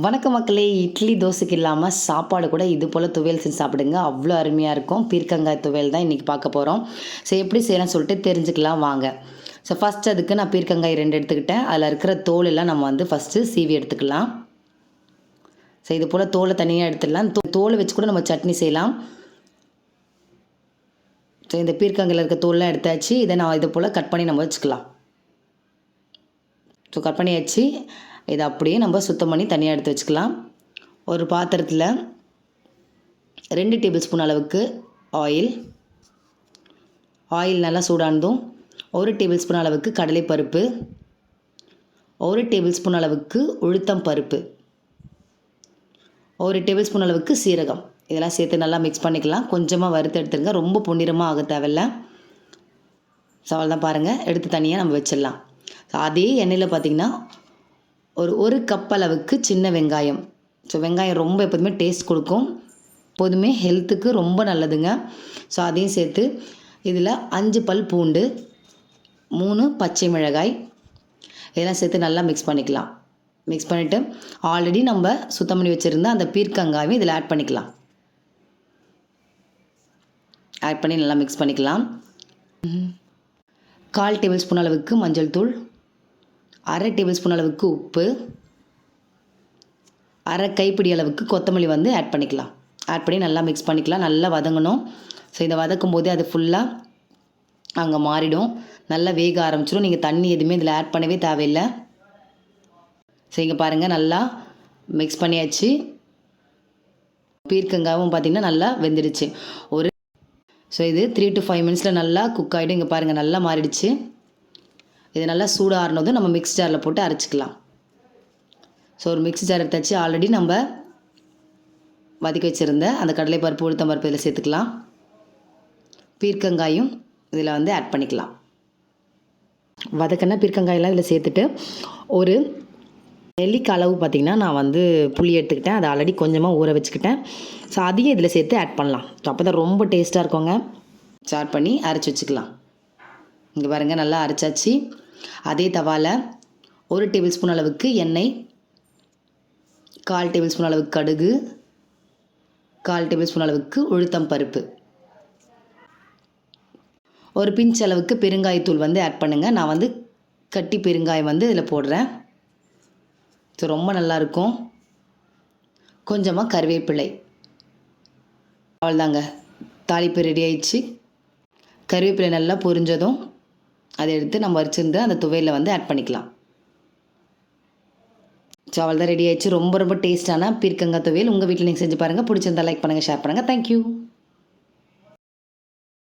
வணக்கம் மக்களே. இட்லி தோசைக்கு இல்லாமல் சாப்பாடு கூட இது போல் துவையல் செஞ்சு சாப்பிடுங்க. அவ்வளோ அருமையாக இருக்கும். பீர்க்கங்காய் துவையல் தான் இன்றைக்கி பார்க்க போகிறோம். ஸோ எப்படி செய்யலாம்னு சொல்லிட்டு தெரிஞ்சுக்கலாம் வாங்க. ஸோ ஃபஸ்ட் அதுக்கு நான் பீர்க்கங்காய் 2 எடுத்துக்கிட்டேன். அதில் இருக்கிற தோல் எல்லாம் நம்ம வந்து ஃபஸ்ட்டு சீவி எடுத்துக்கலாம். ஸோ இது போல் தோலை தனியாக எடுத்துடலாம். தோலை வச்சு கூட நம்ம சட்னி செய்யலாம். ஸோ இந்த பீர்க்கங்காயில் இருக்க தோல்லாம் எடுத்தாச்சு. இதை நான் இது போல் கட் பண்ணி நம்ம வச்சுக்கலாம். ஸோ கட் பண்ணியாச்சு. இதை அப்படியே நம்ம சுத்தம் பண்ணி தனியாக எடுத்து வச்சுக்கலாம். ஒரு பாத்திரத்தில் 2 டேபிள் ஸ்பூன் அளவுக்கு ஆயில் நல்லா சூடானதும் 1 டேபிள் ஸ்பூன் அளவுக்கு கடலைப்பருப்பு, 1 டேபிள் ஸ்பூன் அளவுக்கு உளுத்தம் பருப்பு, 1 டேபிள் ஸ்பூன் அளவுக்கு சீரகம், இதெல்லாம் சேர்த்து நல்லா மிக்ஸ் பண்ணிக்கலாம். கொஞ்சமாக வறுத்து எடுத்துருங்க, ரொம்ப பொன்னிறமாக ஆக தேவையில்லை. சவால் தான் பாருங்கள், எடுத்து தனியாக நம்ம வச்சிடலாம். அதே எண்ணெயில் பார்த்திங்கன்னா ஒரு கப் அளவுக்கு சின்ன வெங்காயம். ஸோ வெங்காயம் ரொம்ப எப்போதுமே டேஸ்ட் கொடுக்கும், எப்போதுமே ஹெல்த்துக்கு ரொம்ப நல்லதுங்க. ஸோ அதையும் சேர்த்து இதில் 5 பல் பூண்டு, 3 பச்சை மிளகாய், இதெல்லாம் சேர்த்து நல்லா மிக்ஸ் பண்ணிக்கலாம். மிக்ஸ் பண்ணிவிட்டு ஆல்ரெடி நம்ம சுத்தம் பண்ணி வச்சுருந்த அந்த பீர்க்கங்காயும் இதில் ஆட் பண்ணிக்கலாம். ஆட் பண்ணி நல்லா மிக்ஸ் பண்ணிக்கலாம். 1/4 டேபிள் ஸ்பூன் அளவுக்கு மஞ்சள் தூள், 1/2 டேபிள் ஸ்பூன் அளவுக்கு உப்பு, 1/2 கைப்பிடி அளவுக்கு கொத்தமல்லி வந்து ஆட் பண்ணிக்கலாம். ஆட் பண்ணி நல்லா மிக்ஸ் பண்ணிக்கலாம். நல்லா வதங்கணும். ஸோ இதை வதக்கும் போது அது ஃபுல்லாக அங்கே மாறிடும், நல்லா வேக ஆரம்பிச்சிடும். நீங்கள் தண்ணி எதுவுமே இதில் ஆட் பண்ணவே தேவையில்லை. ஸோ இங்கே பாருங்கள், நல்லா மிக்ஸ் பண்ணியாச்சு. பீர்க்கங்காவும் பார்த்திங்கன்னா நல்லா வெந்துடுச்சு. ஸோ இது 3 to 5 மினிட்ஸில் நல்லா குக் ஆகிடும். இங்கே பாருங்கள், நல்லா மாறிடுச்சு. இது நல்லா சூடாகினதும் நம்ம மிக்ஸ் ஜாரில் போட்டு அரைச்சிக்கலாம். ஸோ ஒரு மிக்ஸி ஜார் எடுத்தாச்சு. ஆல்ரெடி நம்ம வதக்கி வச்சுருந்த அந்த கடலைப்பருப்பு, உளுத்தம் பருப்பு இதில் சேர்த்துக்கலாம். பீர்க்கங்காயும் இதில் வந்து ஆட் பண்ணிக்கலாம். வதக்கின பீர்க்கங்காயெல்லாம் இதில் சேர்த்துட்டு ஒரு நெல்லிக்காய் அளவு பார்த்திங்கன்னா நான் வந்து புளி எடுத்துக்கிட்டேன். அதை ஆல்ரெடி கொஞ்சமாக ஊற வச்சுக்கிட்டேன். ஸோ அதையும் இதில் சேர்த்து ஆட் பண்ணலாம். ஸோ அப்போ தான் ரொம்ப டேஸ்ட்டாக இருக்குங்க. ஆட் பண்ணி அரைச்சி வச்சுக்கலாம். இங்கே பாருங்கள், நல்லா அரைச்சாச்சு. அதே தவாவில் 1 டேபிள் ஸ்பூன் அளவுக்கு எண்ணெய், 1/4 டேபிள் ஸ்பூன் அளவுக்கு கடுகு, 1/4 டேபிள் ஸ்பூன் அளவுக்கு உளுத்தம் பருப்பு, ஒரு பிஞ்ச் அளவுக்கு பெருங்காயத்தூள் வந்து ஆட் பண்ணுங்கள். நான் வந்து கட்டி பெருங்காயம் வந்து இதில் போடுறேன். ஸோ ரொம்ப நல்லாயிருக்கும். கொஞ்சமாக கருவேப்பிலை. அவ்வளோதாங்க, தாளிப்பு ரெடி ஆயிடுச்சு. கருவேப்பிலை நல்லா பொரிஞ்சதும் அதை எடுத்து நம்ம வச்சுருந்து அந்த துவையில் வந்து ஆட் பண்ணிக்கலாம். ஸோ அவள் தான் ரெடி ஆயிடுச்சு. ரொம்ப ரொம்ப டேஸ்ட்டான பீர்க்கங்காய் துவையல் உங்கள் வீட்டில் நீங்கள் செஞ்சு பாருங்கள். பிடிச்சிருந்தா லைக் பண்ணுங்கள், ஷேர் பண்ணுங்கள். தேங்க்யூ.